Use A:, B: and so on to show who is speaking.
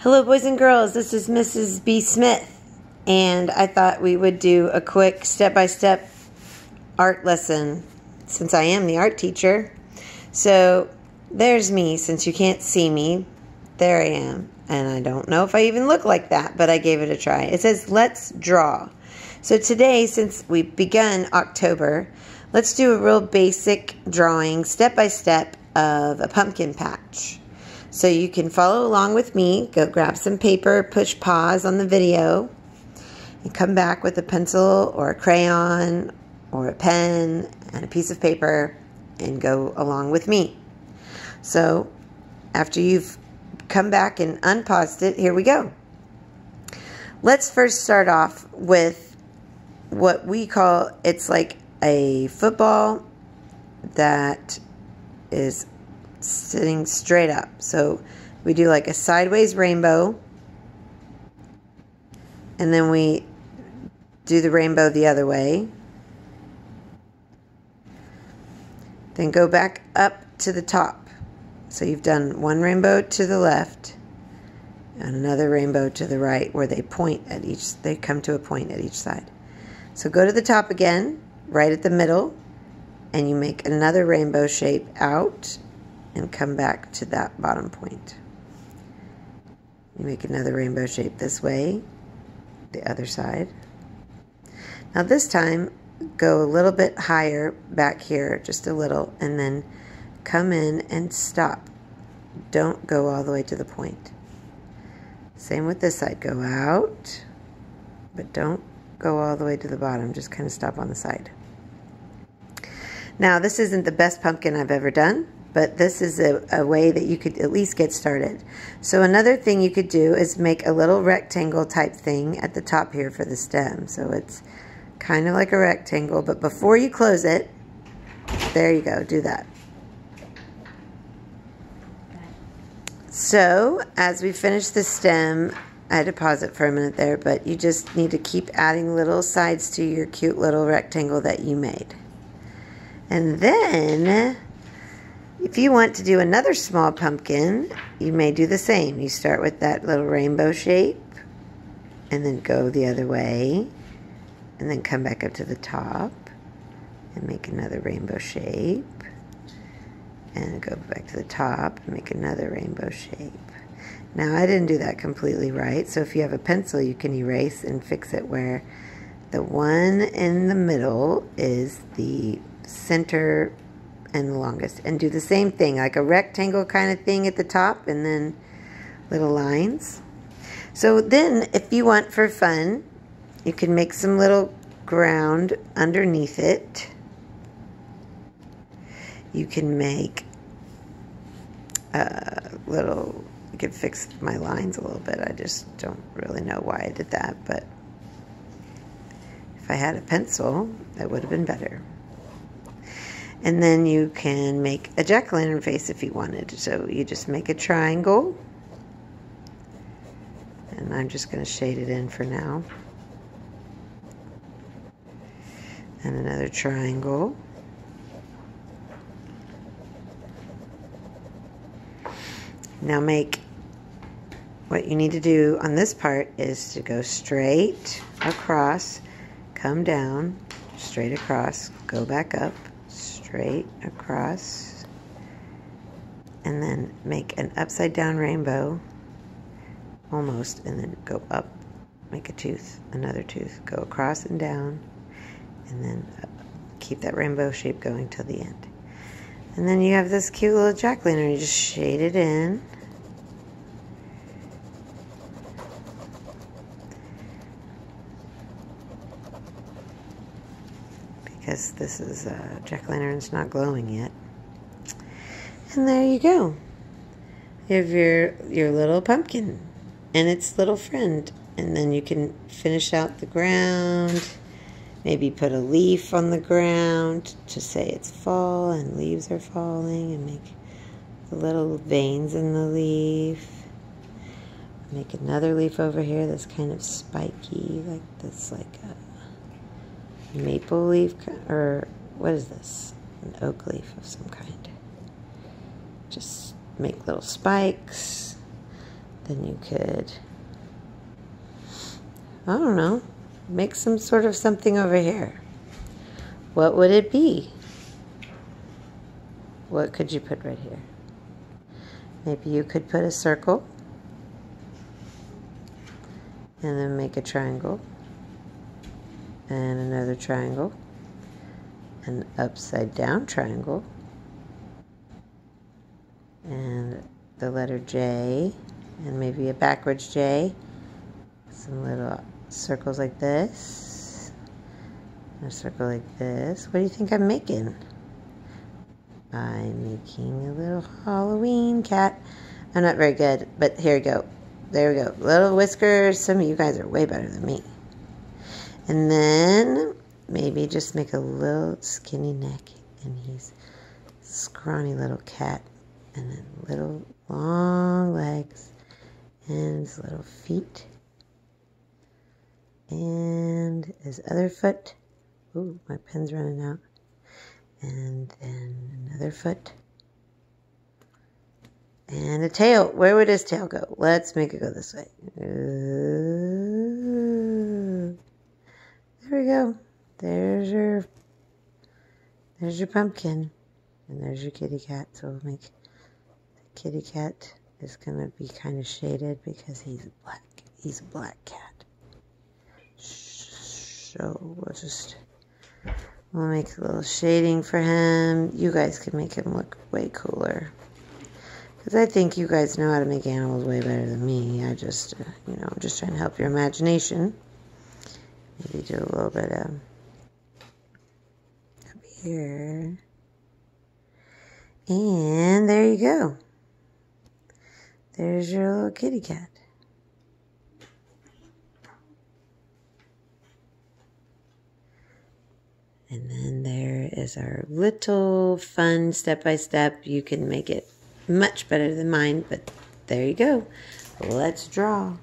A: Hello boys and girls, this is Mrs. B. Smith, and I thought we would do a quick step-by-step art lesson since I am the art teacher. So there's me, since you can't see me. There I am, and I don't know if I even look like that, but I gave it a try. It says let's draw. So today, since we've begun October, let's do a real basic drawing step-by-step of a pumpkin patch. So you can follow along with me, go grab some paper, push pause on the video, and come back with a pencil or a crayon or a pen and a piece of paper and go along with me. So after you've come back and unpaused it, here we go. Let's first start off with what we call, it's like a football that is sitting straight up. So we do like a sideways rainbow, and then we do the rainbow the other way, then go back up to the top. So you've done one rainbow to the left and another rainbow to the right, where they point at each, they come to a point at each side. So go to the top again, right at the middle, and you make another rainbow shape out and come back to that bottom point. You make another rainbow shape this way, the other side. Now this time, go a little bit higher back here, just a little, and then come in and stop. Don't go all the way to the point. Same with this side, go out, but don't go all the way to the bottom, just kind of stop on the side. Now this isn't the best pumpkin I've ever done, but this is a way that you could at least get started. So another thing you could do is make a little rectangle type thing at the top here for the stem. So it's kind of like a rectangle, but before you close it, there you go, do that. So as we finish the stem, I had to pause it for a minute there, but you just need to keep adding little sides to your cute little rectangle that you made. And then, if you want to do another small pumpkin, you may do the same. You start with that little rainbow shape, and then go the other way, and then come back up to the top, and make another rainbow shape, and go back to the top, and make another rainbow shape. Now, I didn't do that completely right, so if you have a pencil, you can erase and fix it where the one in the middle is the center and the longest, and do the same thing, like a rectangle kind of thing at the top, and then little lines. So then, if you want for fun, you can make some little ground underneath it. You can make little, you can fix my lines a little bit. I just don't really know why I did that, but if I had a pencil, that would have been better. And then you can make a jack-o'-lantern face if you wanted. So you just make a triangle. And I'm just going to shade it in for now. And another triangle. Now what you need to do on this part is to go straight across, come down, straight across, go back up, straight across, and then make an upside down rainbow almost, and then go up, make a tooth, another tooth, go across and down, and then keep that rainbow shape going till the end. And then you have this cute little jack-o'-lantern. You just shade it in. Because this is jack-o'-lantern's not glowing yet. And there you go. You have your little pumpkin and its little friend. And then you can finish out the ground. Maybe put a leaf on the ground to say it's fall and leaves are falling, and make the little veins in the leaf. Make another leaf over here that's kind of spiky, like this, like a maple leaf, or what is this? An oak leaf of some kind. Just make little spikes, Then you could, I don't know, make some sort of something over here. What would it be? What could you put right here? Maybe you could put a circle and then make a triangle and another triangle, an upside down triangle, and the letter J, and maybe a backwards J, some little circles like this, a circle like this. What do you think I'm making? I'm making a little Halloween cat. I'm not very good, but here we go. There we go. Little whiskers. Some of you guys are way better than me. And then maybe just make a little skinny neck, and he's a scrawny little cat, and then little long legs, and his little feet, and his other foot. Ooh, my pen's running out. And then another foot. And a tail. Where would his tail go? Let's make it go this way. There we go. There's your pumpkin. And there's your kitty cat. So we'll make the kitty cat is going to be kind of shaded because he's black. He's a black cat. So we'll make a little shading for him. You guys can make him look way cooler. Because I think you guys know how to make animals way better than me. I just, I'm just trying to help your imagination. Maybe do a little bit of up here. And there you go. There's your little kitty cat. And then there is our little fun step-by-step. You can make it much better than mine, but there you go. Let's draw.